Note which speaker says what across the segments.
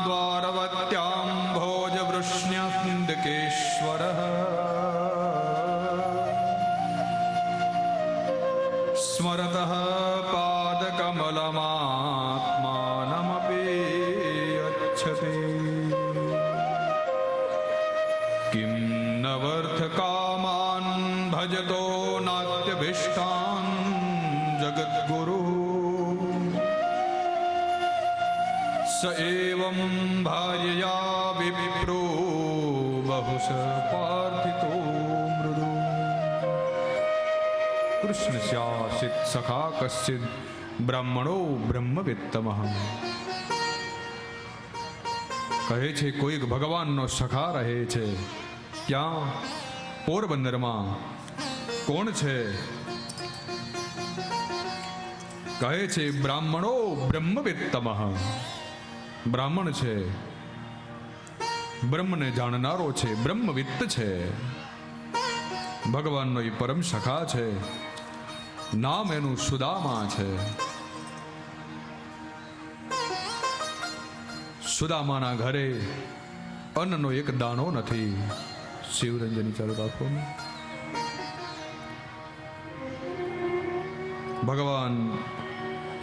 Speaker 1: द्वारवत्यां भोजवृष्ण्यन्दिकेश्वरः स्मरतः पादकमलमात्मानमपि यच्छति। किं न वर्थकामान् भजतो नात्यभीष्टान् जगद्गुरुः स एवं भार्यया विप्रो बहुश पार्थितो मृदु। कृष्ण स्यासित सखा कश्चिद બ્રાહ્મણો બ્રહ્મવિત્તમઃ. કહે છે કોઈક ભગવાનનો સખા રહે છે. ક્યાં? પોરબંદરમાં. કોણ છે? કહે છે બ્રાહ્મણો બ્રહ્મવિત્તમઃ. બ્રાહ્મણ છે, બ્રહ્મને જાણનારો છે, બ્રહ્મવિત્ત છે. ભગવાનનો એ પરમ સખા છે. નામ એનું સુદામા છે. સુદામાના ઘરે અન્નનો એક દાણો નથી. શિવરંજની ચાલુ રાખો. ભગવાન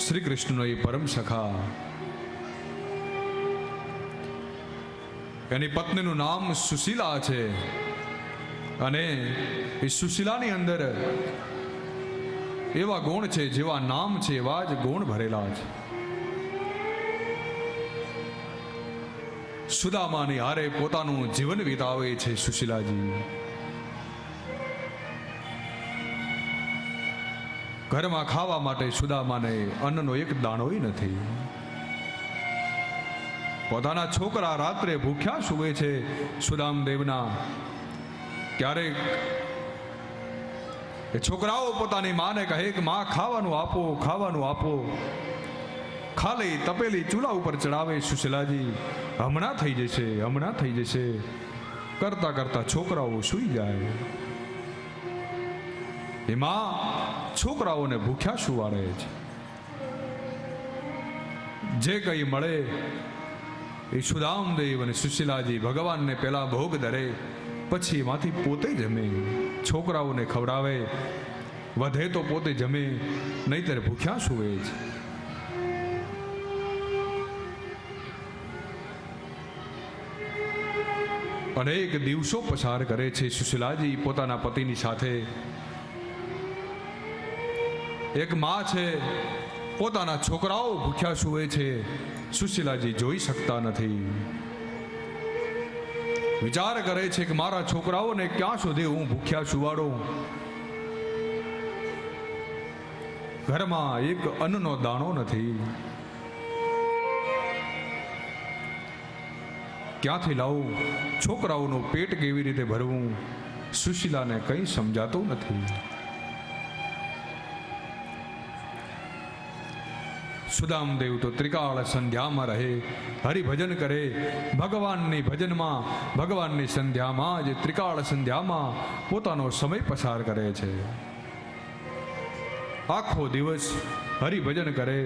Speaker 1: શ્રી કૃષ્ણનો એ પરમ સખા. એની પત્નીનું નામ સુશીલા છે અને એ સુશીલાની અંદર એવા ગુણ છે, જેવા નામ છે એવા જ ગુણ ભરેલા છે. સુદામાની હારે પોતાનું જીવન વિતાવે છે સુશીલાજી. ઘરમાં ખાવા માટે સુદામાને અન્નનો એક દાણોય નથી. પોતાના છોકરા રાત્રે ભૂખ્યા સૂવે છે સુદામદેવના. ક્યારેક એ છોકરાઓ પોતાની માને કહે કે માં ખાવાનું આપો, ખાવાનું આપો. ખાલી તપેલી ચૂલા ઉપર ચડાવે સુશીલાજી. હમણાં થઈ જશે, હમણાં થઈ જશે કરતા કરતા છોકરાઓ સૂઈ જાય. એમાં છોકરાઓને ભૂખ્યા સુવાડે છે. જે કંઈ મળે એ સુદામદેવ અને સુશીલાજી ભગવાનને પેલા ભોગ ધરે, પછી એમાંથી પોતે જમે. છોકરાઓને ખવડાવે, વધે તો પોતે જમે, નહીતર ભૂખ્યા સુવે છે. અનેક દિવસો પસાર કરે છે સુશીલાજી પોતાના પતિની સાથે. એક માં છે, પોતાના છોકરાઓ ભૂખ્યા સૂવે છે, સુશીલાજી જોઈ શકતા નથી. વિચાર કરે છે કે મારા છોકરાઓને ક્યાં સુધી હું ભૂખ્યા સુવાડું. ઘરમાં એક અન્નનો દાણો નથી. ક્યાંથી લાવું? છોકરાઓનું પેટ કેવી રીતે ભરવું? સુશીલાને કંઈ સમજાતું નથી. સુદામદેવ તો ત્રિકાળ સંધ્યામાં રહે, હરિભજન કરે. ભગવાનની ભજનમાં, ભગવાનની સંધ્યામાં જ, ત્રિકાળ સંધ્યામાં પોતાનો સમય પસાર કરે છે. આખો દિવસ હરિભજન કરે.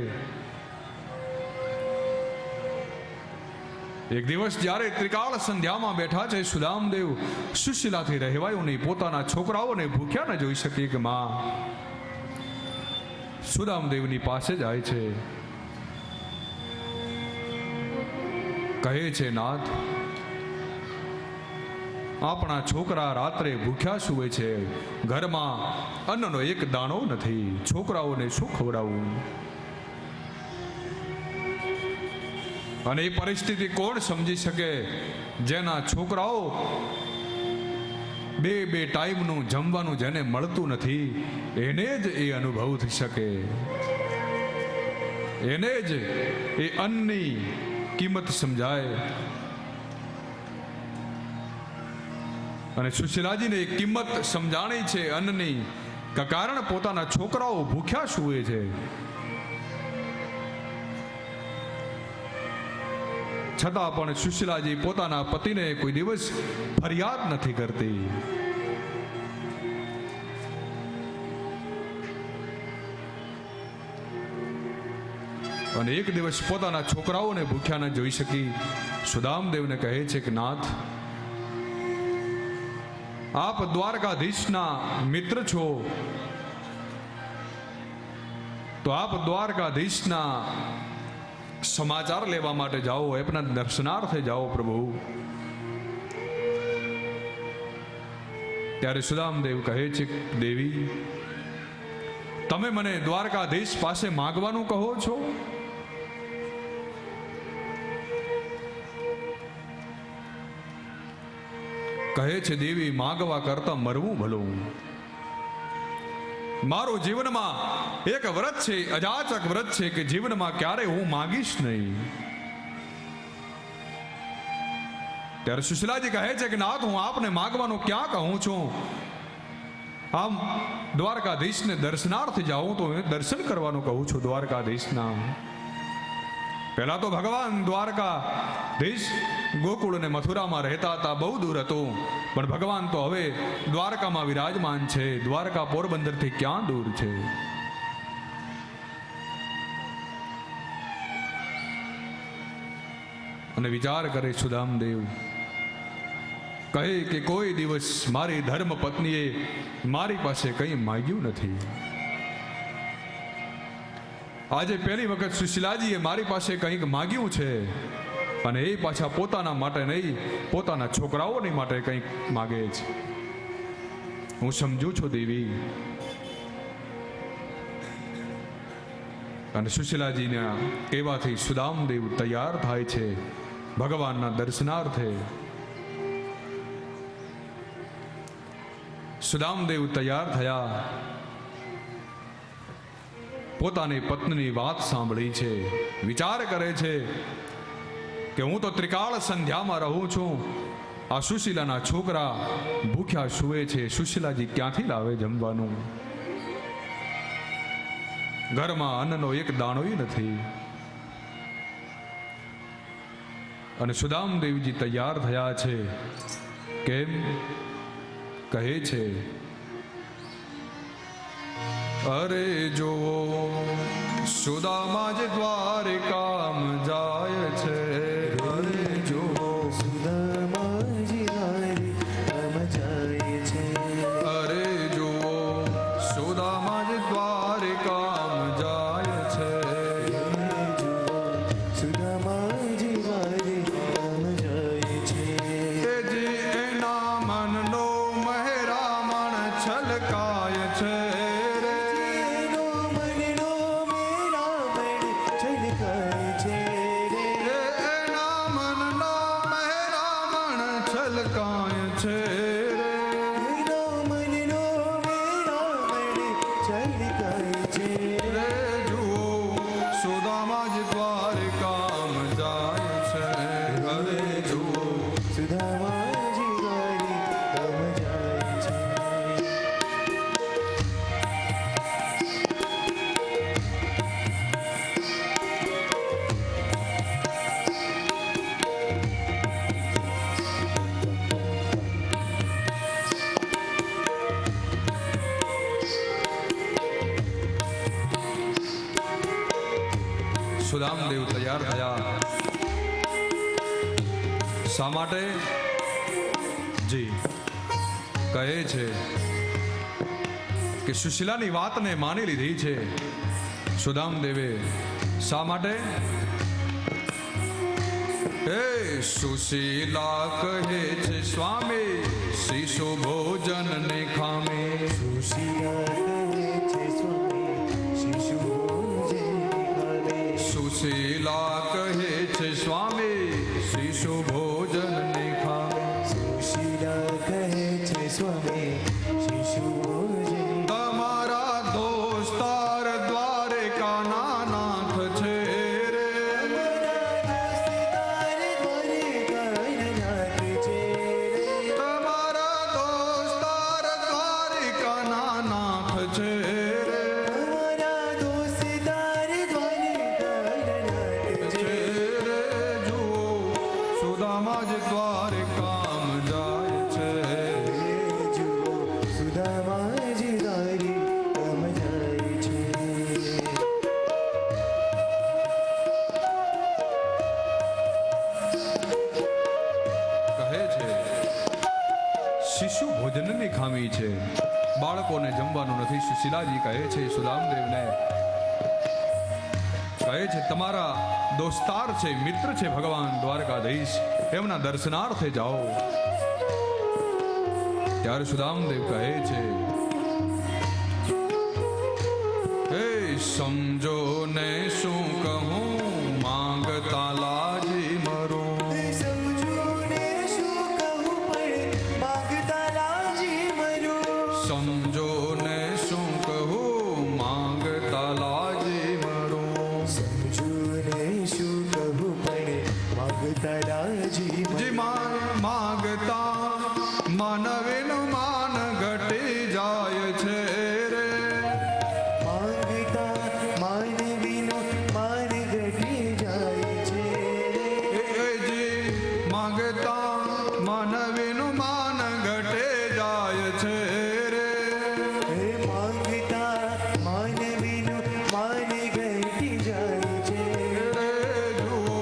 Speaker 1: એક દિવસ જ્યારે ત્રિકાળ સંધ્યામાં બેઠા છે સુદામદેવ, સુશીલાથી રહેવાયું નહીં. પોતાના છોકરાઓને ભૂખ્યા ન જોઈ શકે કે માં સુદામદેવની પાસે જાય છે. કહે છે નાથ, આપણા છોકરા રાત્રે ભૂખ્યા સૂવે છે, ઘરમાં અન્નનો એક દાણો નથી, છોકરાઓને શું ખવડાવવું? અને એ પરિસ્થિતિ કોણ સમજી શકે? જેના છોકરાઓ બે ટાઈમનું જમવાનું જેને મળતું નથી, એને જ એ અનુભવ થઈ શકે. એને જ એ અન્નની કિંમત સમજાય. અને સુશીલાજીને એ કિંમત સમજાણી છે અન્નની, કારણ પોતાના છોકરાઓ ભૂખ્યા સૂવે છે. છતાં પણ સુશીલાજી પોતાના પતિને કોઈ દિવસ ફરિયાદ નથી કરતી. અને એક દિવસ પોતાના છોકરાઓને ભૂખ્યા ન જોઈ શકી સુદામદેવને કહે છે કે નાથ, આપ દ્વારકાધીશના મિત્ર છો, તો આપ દ્વારકાધીશના સમાચાર લેવા માટે જાઓ, એમના દર્શનાર્થે જાઓ પ્રભુ. ત્યારે સુદામદેવ કહે છે, દેવી, તમે મને દ્વારકાધીશ પાસે માગવાનું કહો છો? કહે છે, દેવી, માગવા કરતા મરવું ભલું. મારો જીવનમાં એક વ્રત છે, અજાચક વ્રત છે કે જીવનમાં ક્યારે હું માગીશ નહીં. ત્યારે સુશીલાજી કહે છે કે નાથ, હું આપને માગવાનું ક્યાં કહું છું? આમ દ્વારકાધીશને દર્શનાર્થે જાઉં તો દર્શન કરવાનું કહું છું દ્વારકાધીશના. પહેલા તો ભગવાન દ્વારકાધીશ ગોકુળ અને મથુરામાં રહેતા હતા, બહુ દૂર હતું, પણ ભગવાન તો હવે દ્વારકામાં વિરાજમાન છે. દ્વારકા પોરબંદરથી ક્યાં દૂર છે? અને વિચાર કરે સુદામદેવ, કહે કે કોઈ દિવસ મારી ધર્મ પત્નીએ મારી પાસે કંઈ માંગ્યું નથી. આજે પહેલી વખત સુશીલાજીએ મારી પાસે કંઈક માંગ્યું છે, અને એ પાછા પોતાના માટે નહીં, પોતાના છોકરાઓની માટે કંઈક માગે છે. હું સમજુ છું દેવી. અને સુશીલાજીના કહેવાથી સુદામદેવ તૈયાર થાય છે ભગવાનના દર્શનાર્થે. સુદામદેવ તૈયાર થયા, પોતાની પત્નીની વાત સાંભળી છે, વિચાર કરે છે કે હું તો ત્રિકાળ સંધ્યામાં રહું છું, આ સુશીલાના છોકરા ભૂખ્યા સૂવે છે, સુશીલાજી ક્યાંથી લાવે જમવાનું? ઘરમાં અન્નનો એક દાણોય નથી. અને સુદામદેવજી તૈયાર થયા છે. કેમ? કહે છે, અરે જો સુદામા જ દ્વારકામ જાય છે. અરે જો
Speaker 2: સુદામા જ દ્વારકામ જાય છે.
Speaker 1: અરે જો સુદામા જ દ્વારકામ જાય છે.
Speaker 2: સુદામા જ દ્વારકામ જાય છે.
Speaker 1: જે એના મનનો મહેરામણ છલકાય છે. સુદામદેવ તૈયાર થયા. શા માટે? જી કહે છે કે સુશીલાની વાતને માની લીધી છે. સુદામદેવે શા માટે? એ સુશીલા કહે છે સ્વામી, શિશુ ભોજન ને ખામે.
Speaker 2: સુશીલા કહે છે સ્વામી, શિશુ ભોજન ખાવે.
Speaker 1: સુશીલા કહે છે સ્વામી, શિશુ ભોજન ને ખાવે.
Speaker 2: સુશીલા કહે છે સ્વામી, શિશુ ભોજન.
Speaker 1: તમારા દોસ્તાર દ્વારકાના નાથ છે રે. તમારા દોસ્તાર દ્વારકાના નાથ છે રે. જુઓ સુદામા જ દ્વારકામ જાય છે.
Speaker 2: સુદામા જ દ્વારકામ જાય છે.
Speaker 1: શિશુ ભોજનની ખામી છે, બાળકોને જમવાનું નથી. સુશીલાજી કહે છે સુદામદેવને, કહે છે તમારા દોસ્તાર છે, મિત્ર છે ભગવાન દ્વારકાધીશ, એમના દર્શનાર્થે જાઓ. ત્યારે સુદામદેવ કહે છે, હે સમજો ને શું કહું, માંગતા લાજી મરો.
Speaker 2: સમજો ને શું કહું પણ માંગતા લાજી મરું.
Speaker 1: સમજો ને શું કહું, માંગતા લાજી મરો.
Speaker 2: સમજો ને શું કહું પણ માંગતા લાજી મરું.
Speaker 1: જી માગતા માનવીનું માન ઘટી જાય છે રે.
Speaker 2: માંગતા માનવીનું માન ઘટી જાય છે.
Speaker 1: જી માગતા માનવીનું માન ઘટે જાય છે રે.
Speaker 2: હે માંગતા માનવીનું માન ઘટી જાય છે.
Speaker 1: રે જુઓ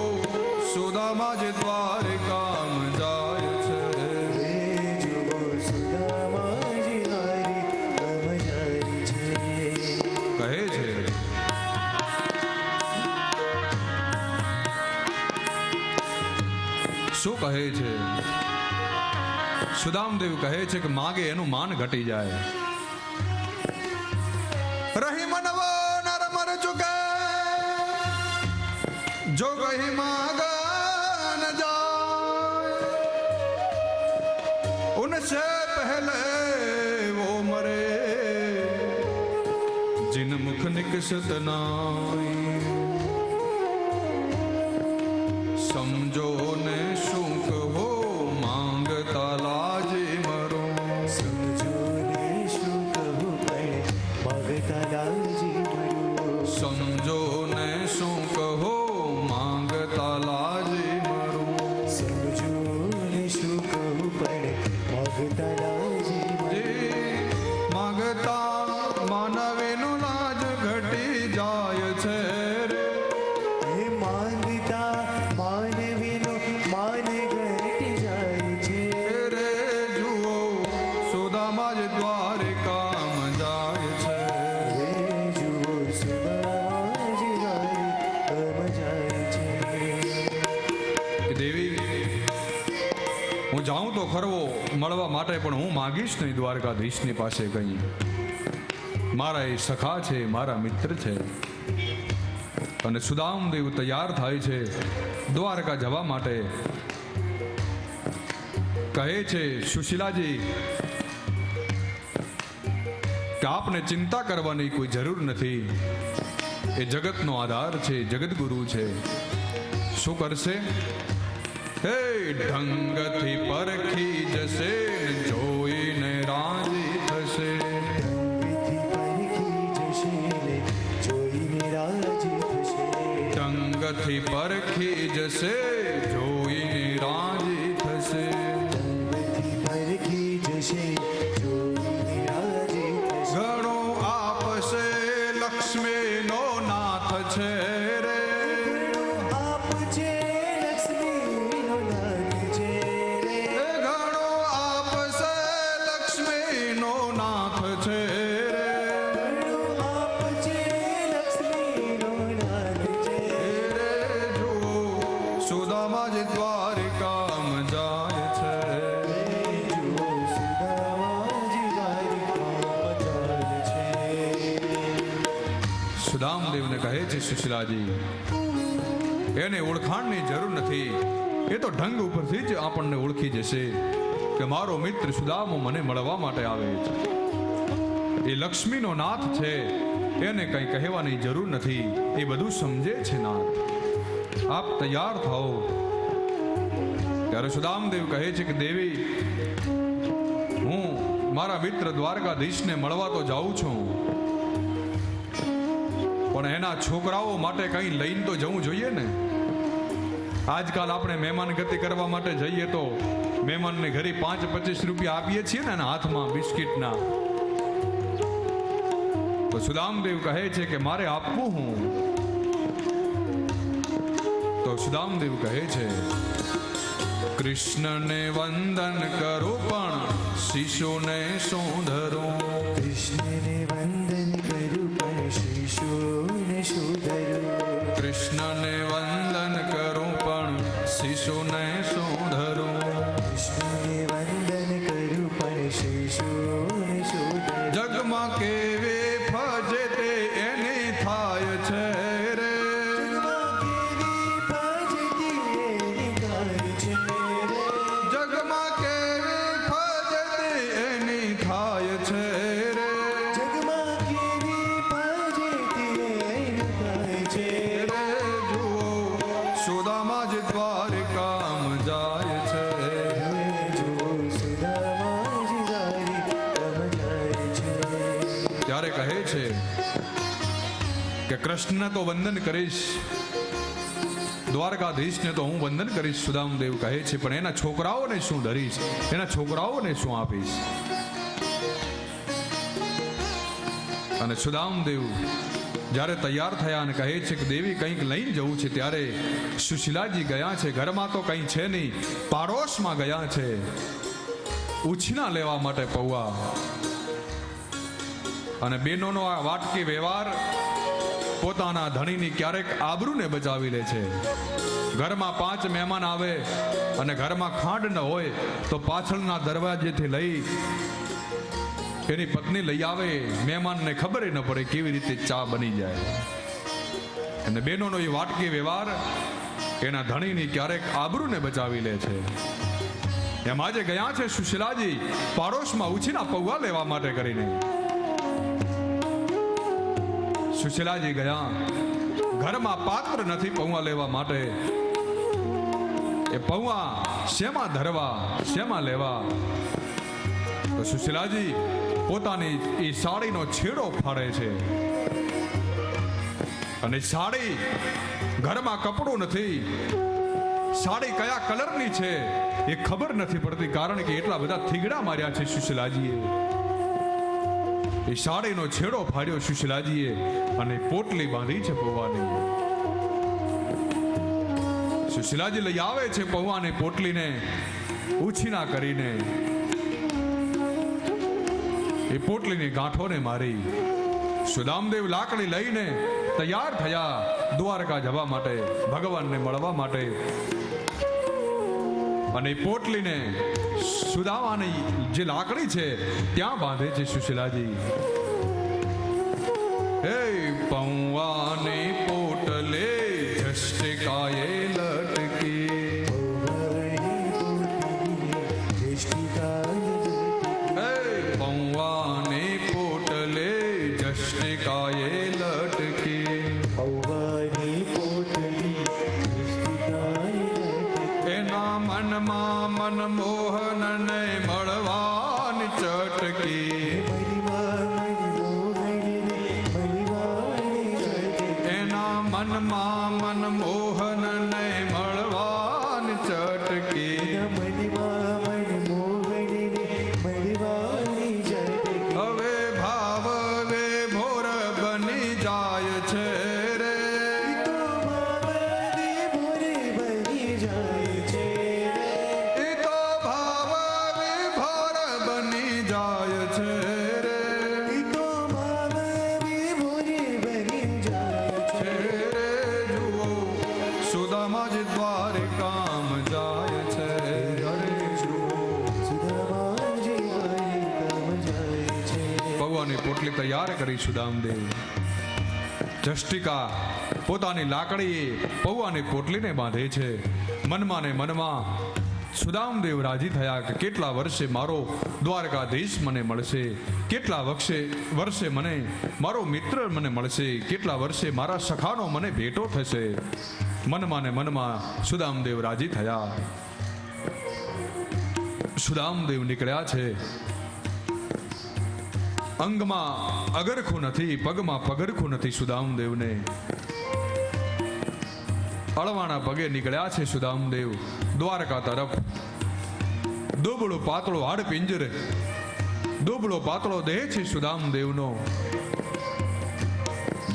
Speaker 1: સુદામા જે દ્વારિકામ જાય છે.
Speaker 2: હે જુઓ સુદામાજી હારી અમજારી છે.
Speaker 1: કહે છે શું કહે છે? સુદામદેવ કહે છે કે માગે એનું માન ઘટી જાય. રહી મનવો નર મર ચુકે જો કહી માગ ન જાય, उनसे पहले वो मरे जिन मुख निकसत नाई. समझो ने શું કહો, માંગતા લાજી મરો.
Speaker 2: સમજો ને શું કહું પણ માંગતા લાજી મરું.
Speaker 1: સમજો ને શું કહો, માંગતા લાજી મરો.
Speaker 2: સમજો ને શું કહું પણ માંગતા લાજી મરું.
Speaker 1: જે માંગતા માનવીનું લાજ ઘટી જાય છે રે.
Speaker 2: હે માંગતા માનવીનું માન ઘટી જાય છે.
Speaker 1: રે જુઓ સુદામા જ દ્વારિકામ જાય છે.
Speaker 2: હે જુઓ સુદામાજી હારી અમજારી છે.
Speaker 1: કે દેવી હું જાઉં તો ખરવો મળવા માટે, પણ હું માગીશ નહીં દ્વારકાધીશની પાસે કંઈ. મારા એ સખા છે, મારા મિત્ર છે. અને સુદામદેવ તૈયાર થાય છે દ્વારકા જવા માટે. કહે છે સુશીલાજી કે આપને ચિંતા કરવાની કોઈ જરૂર નથી. એ જગતનો આધાર છે, જગતગુરુ છે. શું કરશે? હે ઢંગથી પરખી જશે, જોઈને રાજી થશે.
Speaker 2: ઢંગથી પરખી જશે જોઈને રાજી થશે.
Speaker 1: ઢંગથી પરખી જશે,
Speaker 2: ઢંગથી પરખી જશે જોઈને રાજી થશે.
Speaker 1: ઘણો આપશે લક્ષ્મીનો નાથ છે રે.
Speaker 2: આપ છે લક્ષ્મીનો નાથ છે રે.
Speaker 1: ઘણો આપશે લક્ષ્મીનો નાથ છે રે.
Speaker 2: આપ છે લક્ષ્મીનો નાથ છે
Speaker 1: રે જુઓ સુદામા જ દ્વારિકામ જાય છે.
Speaker 2: જુઓ સુદામાજી દ્વારિકામાં જાય છે.
Speaker 1: સુદામદેવને કહે છે સુશીલાજી એને ઓળખાણની જરૂર નથી. એ તો ઢંગ ઉપરથી જ આપણને ઓળખી જશે કે મારો મિત્ર સુદામો મને મળવા માટે આવે છે. એ લક્ષ્મીનો નાથ છે, એને કંઈ કહેવાની જરૂર નથી. એ બધું સમજે છે નાથ. આપ તૈયાર થાઓ. ત્યારે સુદામદેવ કહે છે કે દેવી હું મારા મિત્ર દ્વારકાધીશને મળવા તો જાઉં છું, પણ એના છોકરાઓ માટે કંઈ લઈને તો જવું જોઈએ ને. આજકાલ આપણે મહેમાન ગતિ કરવા માટે જઈએ તો મહેમાનને ઘરે 5-25 રૂપિયા આપીએ છીએ ને એના હાથમાં બિસ્કિટના. તો સુદામદેવ કહે છે કે મારે આપવું હું. તો સુદામદેવ કહે છે કૃષ્ણને વંદન કરું પણ શિશુને શું ધરું.
Speaker 2: કૃષ્ણને વંદન કરું પણ શિશુને શું ધરું.
Speaker 1: કૃષ્ણને વંદન કરું પણ શિશુને શું ધરું.
Speaker 2: કૃષ્ણને વંદન કરું પણ શિશુને શું ધરું.
Speaker 1: જગમાં કેવી ફજે તે એની થાય છે રે.
Speaker 2: જગમાં કેવી ફજે તે એની થાય છે રે.
Speaker 1: જગમાં કેવી ફજે તે એની થાય છે રે. જુઓ સુદામા જ દ્વારિકામ જાય છે. ત્યારે કહે છે કે કૃષ્ણને તો વંદન કરીશ, દ્વારકાધીશને તો હું વંદન કરીશ. સુદામદેવ કહે છે પણ એના છોકરાઓને શું ધરીશ, એના છોકરાઓને શું આપીશ. અને સુદામદેવ જ્યારે તૈયાર થયા અને કહે છે કે દેવી કંઈક લઈને જવું છે, ત્યારે સુશીલાજી ગયા છે. ઘરમાં તો કંઈ છે નહીં, પાડોશમાં ગયા છે ઉછીના લેવા માટે પૌવા. અને બેનોનો આ વાટકી વ્યવહાર પોતાના ધણીની ક્યારેક આબરૂને બચાવી લે છે. ઘરમાં 5 મહેમાન આવે અને ઘરમાં ખાંડ ન હોય તો પાછળના દરવાજેથી લઈ એની પત્ની લઈ આવે. મહેમાનને ખબર ન પડે કેવી રીતે ચા બની જાય. અને બેનોનો એ વાટકી વ્યવહાર એના ધણીની ક્યારેક આબરૂને બચાવી લે છે. એમ આજે ગયા છે સુશીલાજી પાડોશમાં ઉછીના પૌવા લેવા માટે કરીને. સુશીલાજી ગયા, ઘરમાં પાત્ર નથી પૌવા લેવા માટે. એ પૌવા શેમાં ધરવા, શેમાં લેવા? તો સુશીલાજી પોતાની એ સાડીનો છેડો ફાડે છે. અને સાડી, ઘરમાં કપડું નથી, સાડી કયા કલરની છે એ ખબર નથી પડતી, કારણ કે એટલા બધા થીગડા માર્યા છે સુશીલાજીએ. એ સાડીનો છેડો ફાડ્યો સુશીલાજીએ અને પોટલી બાંધી છે પૌવાની. સુશીલાજી લઈ આવે છે પૌવાની પોટલીને ઉછીના કરીને. એ પોટલીની ગાંઠોને મારી સુદામદેવ લાકડી લઈને તૈયાર થયા દ્વારકા જવા માટે, ભગવાનને મળવા માટે. અને પોટલીને સુદામાની જે લાકડી છે ત્યાં બાંધે છે સુશીલાજી. હે પૌવાની પોટલે જષ્ટિકાએ લટકી. હે પૌવાની પોટલે જષ્ટિકાએ લટકી. એના મનમાં મનમોહનને મળવાની ચટકી. એના મનમાં મનમોહનને મળવાની ચટકી. હવે ભાવ વિભોર બની જાય છે રે. એ તો ભાવ વિભોર બની જાય છે રે. છે રે. જુઓ સુદામા જ દ્વારિકામ જાય છે. પૌવાની પોટલી તૈયાર કરી સુદામદેવ. જષ્ટિકા પોતાની લાકડીએ પૌવાની પોટલીને બાંધે છે. મનમાં ને મનમાં સુદામદેવ રાજી થયા કે કેટલા વર્ષે મારો દ્વારકાધીશ મને મળશે, કેટલા વર્ષે મને મારો મિત્ર મને મળશે, કેટલા વર્ષે મારા સખાનો મને ભેટો થશે. મનમાં ને મનમાં સુદામદેવ રાજી થયા. સુદામદેવ નીકળ્યા છે. અંગમાં અગરખું નથી, પગમાં પગરખું નથી. સુદામદેવને અળવાના પગે નીકળ્યા છે સુદામદેવ દ્વારકા તરફ. દુબળો પાતળો હાડ પિંજર, દુબળો પાતળો દેહ છે સુદામદેવનો.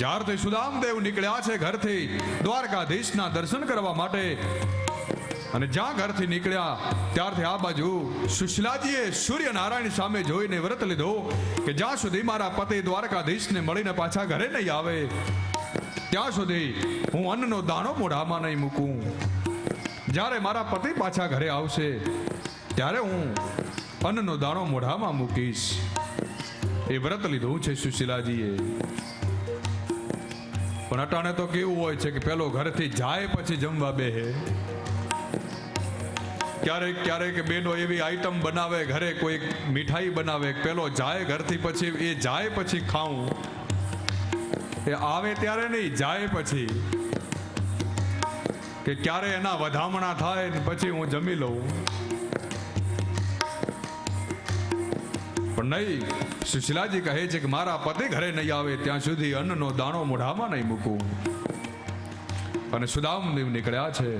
Speaker 1: જ્યારથી સુદામદેવ નીકળ્યા છે ઘરથી દ્વારકાધીશના દર્શન કરવા માટે, અને જ્યાં ઘરથી નીકળ્યા ત્યારથી આ બાજુ સુશીલાજીએ સૂર્યનારાયણ સામે જોઈને વ્રત લીધો કે જ્યાં સુધી મારા પતિ દ્વારકાધીશને મળીને પાછા ઘરે નહીં આવે ત્યાં સુધી હું અન્નનો દાણો મોઢામાં નહીં મૂકું. જ્યારે મારા પતિ પાછા ઘરે આવશે ત્યારે હું અન્નનો દાણો મોઢામાં મૂકીશ. એ વ્રત લીધું છે સુશીલાજીએ. પણ અટાણે તો કેવું હોય છે કે પેલો ઘરથી જાય પછી જમવા બેહે. ક્યારેક ક્યારેક બેનો એવી આઈટમ બનાવે, ઘરે કોઈ મીઠાઈ બનાવે, પેલો જાય ઘરથી પછી એ જાય પછી ખાવું. એ આવે ત્યારે નહીં, જાય પછી કે ક્યારે એના વધામણા થાય ને પછી હું જમી લઉં. પણ નહીં, સુશીલાજી કહે છે કે મારા પતિ ઘરે નહીં આવે ત્યાં સુધી અન્નનો દાણો મોઢામાં નહીં મૂકું. અને સુદામદેવ નીકળ્યા છે.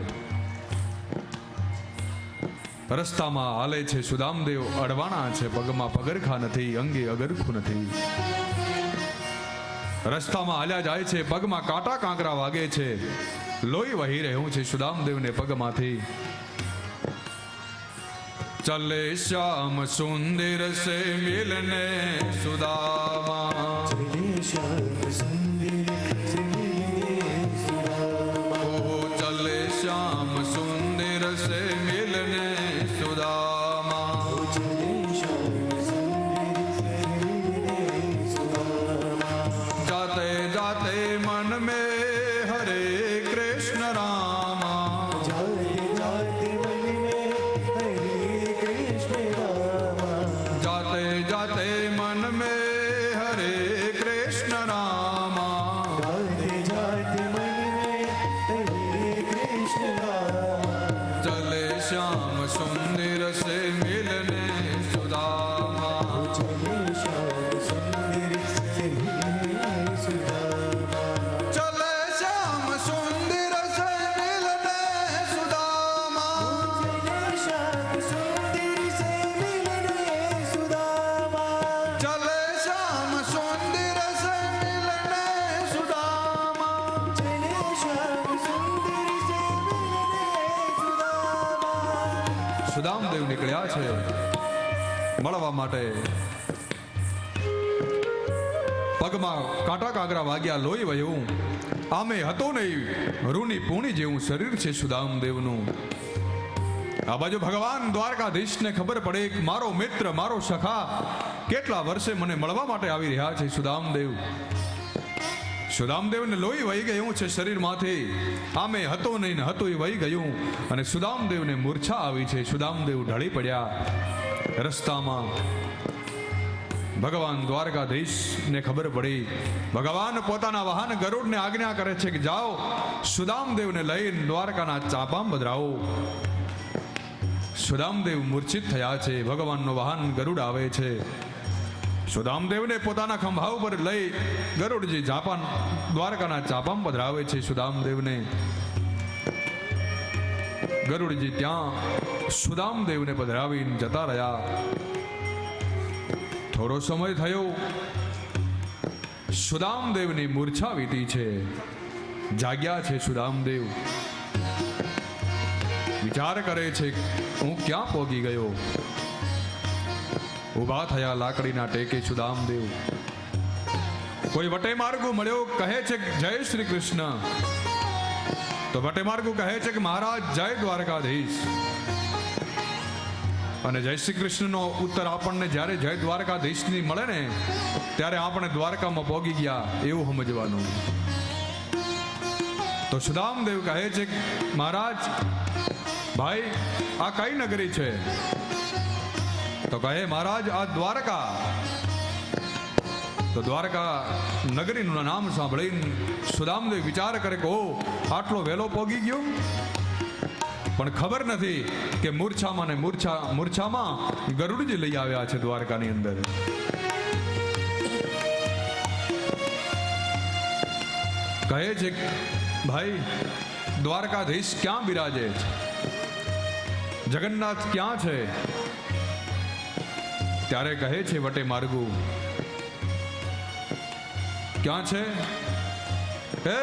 Speaker 1: રસ્તામાં હાલે છે સુદામદેવ, અડવાણા છે, પગમાં પગરખા નથી, અંગે અગરખું નથી. રસ્તામાં હાલ્યા જાય છે, પગમાં કાંટા કાંકરા વાગે છે, લોહી વહી રહ્યું છે સુદામદેવને પગમાંથી. चले श्याम सुंदर से मिलने सुदामा,
Speaker 2: चले श्याम सुंदर से मिलने सुदामा,
Speaker 1: ओ चले श्याम सुंदर से मिलने सुदामा,
Speaker 2: चले श्याम सुंदर से मिलने सुदामा,
Speaker 1: जाते जाते मन में हरे कृष्ण रामा,
Speaker 2: जाते जाते मन में हरे कृष्ण रामा,
Speaker 1: जाते जाते मन में हरे कृष्ण रामा,
Speaker 2: जाते जाते मन में हरे कृष्ण रामा,
Speaker 1: चले श्याम सुंदर से मिलने सुदामा,
Speaker 2: चले श्याम सुंदर से मिलने सुदामा,
Speaker 1: चले श्याम सुंदर से मिलने सुदामा,
Speaker 2: चले श्याम सुंदर से मिलने सुदामा,
Speaker 1: चले श्याम सुंदर से मिलने सुदामा.
Speaker 2: चले श्याम सुंदर से मिलने सुदामा.
Speaker 1: સુદામદેવ નીકળ્યા છે મળવા માટે. પગમાં કાંટા કાંકરા વાગ્યા, લોહી વહ્યું. આમે હતો નહીં, રૂની પૂણી જેવું શરીર છે સુદામદેવનું. આ બાજુ ભગવાન દ્વારકાધીશને ખબર પડે કે મારો મિત્ર, મારો સખા કેટલા વર્ષે મને મળવા માટે આવી રહ્યા છે સુદામદેવ. સુદામદેવને લોહી વહી ગયું છે શરીરમાંથી. આમે હતો નહીં ને હતું એ વહી ગયું અને સુદામદેવને મૂર્છા આવી છે. સુદામદેવ ઢળી પડ્યા રસ્તામાં. ભગવાન દ્વારકાધીશને ખબર પડી. ભગવાન પોતાના વાહન ગરુડને આજ્ઞા કરે છે કે જાઓ સુદામદેવને લઈને દ્વારકાના ચાપામ પધરાવો. સુદામદેવ મૂર્છિત થયા છે. ભગવાનનો વાહન ગરુડ આવે છે. સુદામદેવને પોતાના ખંભા ઉપર લઈ ગરુડજી દ્વારકાના ચાપામ પધરાવે છે. સુદામદેવને ગરુડજી ત્યાં સુદામદેવને પધરાવીને જતા રહ્યા. થોડો સમય થયો, સુદામદેવની મૂર્છા વીતી છે. જાગ્યા છે સુદામદેવ. વિચાર કરે છે હું ક્યાં પહોંચી ગયો. ઉભા થયા લાકડીના ટેકે સુદામદેવ. કોઈ વટે માર્ગુ મળ્યો, કહે છે જય શ્રી કૃષ્ણ. તો વટે માર્ગુ કહે છે કે મહારાજ જય દ્વારકાધીશ. અને જય શ્રી કૃષ્ણનો ઉત્તર આપણને જ્યારે જય દ્વારકાધીશની મળે ને ત્યારે આપણે દ્વારકામાં પહોંચી ગયા એવું સમજવાનું. તો સુદામદેવ કહે છે મહારાજ ભાઈ આ કઈ નગરી છે? તો કહે મહારાજ આ દ્વારકા. તો દ્વારકા નગરીનું નામ સાંભળીને સુદામદેવ વિચાર કરે કે ઓ આટલો વહેલો પહોંચી ગયો. પણ ખબર નથી કે મૂર્છામાં ને મૂર્છામાં ગરુડજી લઈ આવ્યા છે દ્વારકાની અંદર. કહે છે ભાઈ દ્વારકાધીશ ક્યાં બિરાજે છે? જગન્નાથ ક્યાં છે? ત્યારે કહે છે વટે માર્ગુ. ક્યાં છે? હે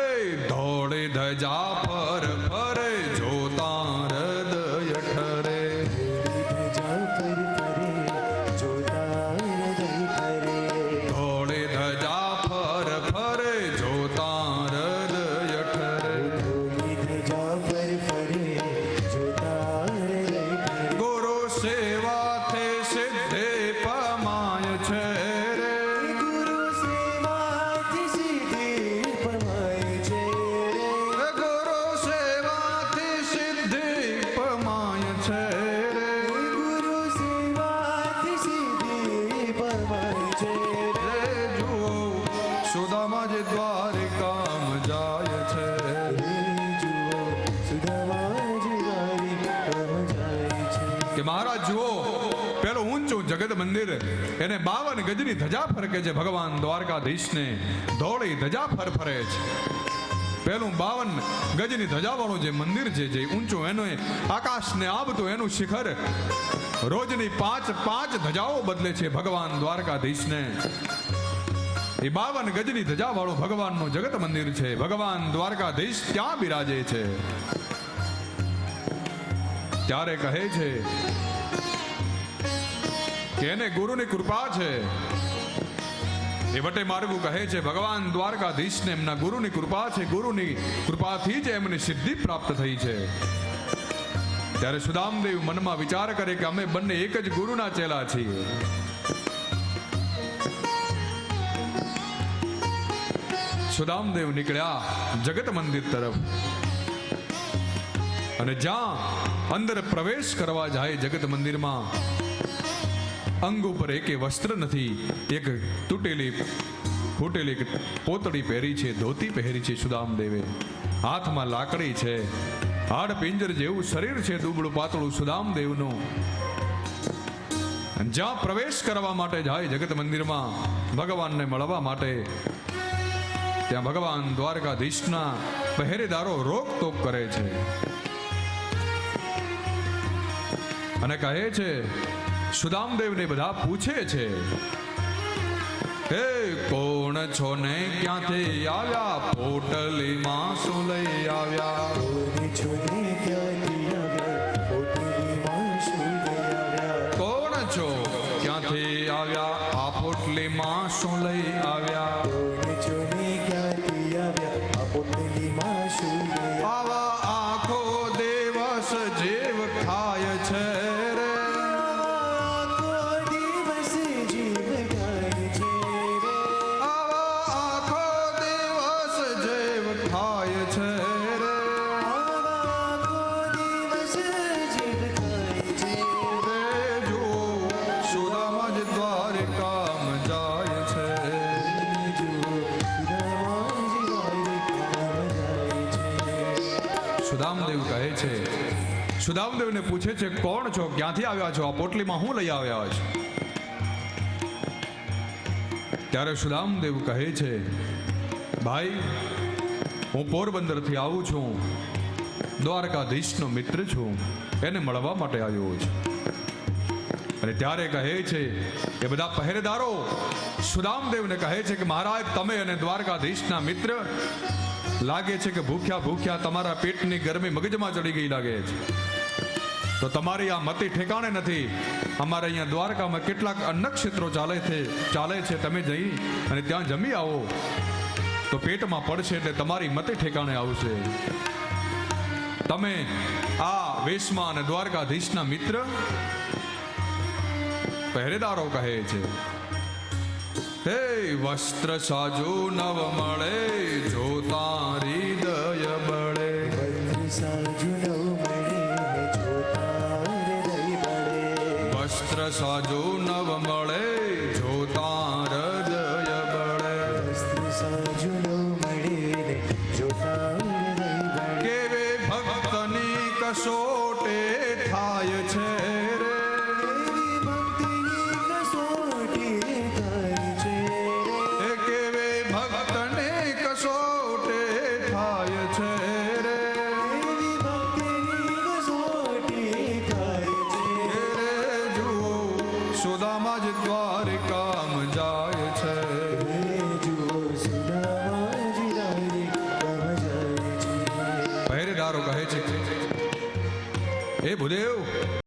Speaker 1: ધોળે ધજા પર ફરે જોતા હૃદય કે મહારાજ જુઓ, પેલું ઊંચું જગત મંદિર એને 52 ગજની ધજા ફરકે છે. ભગવાન દ્વારકાધીશને ધોળી ધજા ફરફરે છે. પેલું 52 ગજની ધજા વાળું જે મંદિર છે, જે ઊંચું એનો આકાશને આબતું એનું શિખર રોજની 5 ધજાઓ બદલે છે ભગવાન દ્વારકાધીશને. એ 52 ગજની ધજા વાળું ભગવાનનું જગત મંદિર છે. ભગવાન દ્વારકાધીશ ત્યાં બિરાજે છે. ત્યારે કહે છે કે એને ગુરુની કૃપા છે. એ વટે માર્ગુ કહે છે ભગવાન દ્વારકાધીશને એમના ગુરુની કૃપા છે. ગુરુની કૃપાથી જ એમને સિદ્ધિ પ્રાપ્ત થઈ છે. ત્યારે સુદામદેવ મનમાં વિચાર કરે કે અમે બંને એક જ ગુરુના ચેલા છીએ. સુદામદેવ નીકળ્યા જગત મંદિર તરફ, અને જ્યાં અંદર પ્રવેશ કરવા જાય જગત મંદિરમાં, અંગ ઉપર એકે વસ્ત્ર નથી. એક તૂટેલી ફૂટેલી પોતળી પહેરી છે, ધોતી પહેરી છે સુદામદેવે. હાથમાં લાકડી છે, હાડ પિંજર જેવું શરીર છે, દુબળું પાતળું સુદામદેવનું. જ્યાં પ્રવેશ કરવા માટે જાય જગત મંદિરમાં ભગવાનને મળવા માટે, ત્યાં ભગવાન દ્વારકાધીશના પહેરેદારો રોકટોક કરે છે અને કહે છે, સુદામદેવને બધા પૂછે છે, હે કોણ છો ને ક્યાંથી આવ્યા? પોટલીમાં શું લઈ આવ્યા?
Speaker 2: કોણ છો ને ક્યાંથી આવ્યા? પોટલીમાં શું લઈ આવ્યા?
Speaker 1: કોણ છો ક્યાંથી આવ્યા? આ પોટલીમાં શું લઈ આવ્યા?
Speaker 2: કોણ છો ને ક્યાંથી આવ્યા? આ પોટલીમાં શું લઈ આવ્યા?
Speaker 1: આવા આખો દિવસ જીવ ખાય છે રે.
Speaker 2: આખો દિવસ જીવ ખાય છે રે.
Speaker 1: આવા આખો દિવસ જીવ ખાય છે રે.
Speaker 2: આખો દિવસ જીવ ખાય છે રે.
Speaker 1: રે જો સુદામા જ દ્વારકામાં જાય છે. સુદામદેવ કહે છે, સુદામદેવને પૂછે છે, કોણ છો? ક્યાંથી આવ્યા છો? આ પોટલીમાં હું લઈ આવ્યા છો? ત્યારે સુદામદેવ કહે છે, ભાઈ હું પોરબંદરથી આવું છું, દ્વારકાધીશનો મિત્ર છું, એને મળવા માટે આવ્યો છું. અને ત્યારે કહે છે એ બધા પહેરેદારો સુદામદેવને કહે છે કે મહારાજ, તમે અને દ્વારકાધીશના મિત્ર લાગે છે કે ભૂખ્યા ભૂખ્યા તમારા પેટની ગરમી મગજમાં ચડી ગઈ લાગે છે. તો તમારી આ મતિ ઠેકાણે નથી. અમારે અહીંયા દ્વારકામાં કેટલાક અન્નક્ષેત્રો ચાલે છે. તમે જઈ અને ત્યાં જમી આવો તો પેટમાં પડશે એટલે તમારી મતિ ઠેકાણે આવશે. તમે આ વેશમાં અને દ્વારકાધીશના મિત્ર? પહેરેદારો કહે છે, હે વસ્ત્ર સાજો નવ મળે, જો તારી દય બળે. વસ્ત્ર સાજો નવ મળે, જો તાર દય બળે. કેવે ભક્તની કસોટે થાય છે રે. એ કેવે ભક્તને કસોટે થાય છે રે. રે જુઓ સુદામા જ દ્વારકા